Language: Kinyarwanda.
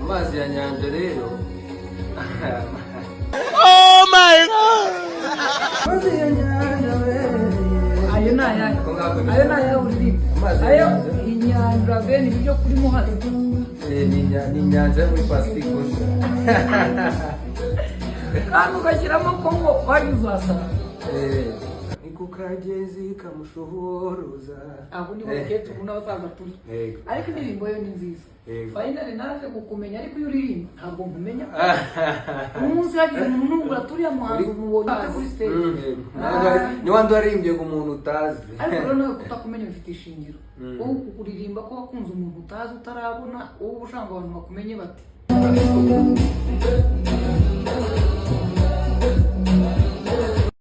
Amazi ya nyanja rero. Oh my god. Amazi ya nyanja we. Ayo naya uri. Ayo inyanja bene ibyo kuri muhanda. Ni nyanja muri Pacific Ocean. Kandi ugashyiramo Kongo wari uzasa. Kukagezi kamushohoroza. Aho ni baketse ubona basaza turi. Ariko indirimbo yo ni nziza. Finally naje kukumenya ariko iyo uririmba ntabwo nkumenya. Umunsi yagize umuntu uraturiya muhanzi mubonye kuri stage. Ni wandi warimbye ku muntu utazi. Ariko rero kutakumenya bifite ishingiro. Wowe kuririmba ko wakunze umuntu utazi utarabona wowe ushanga abantu bakumenye bati.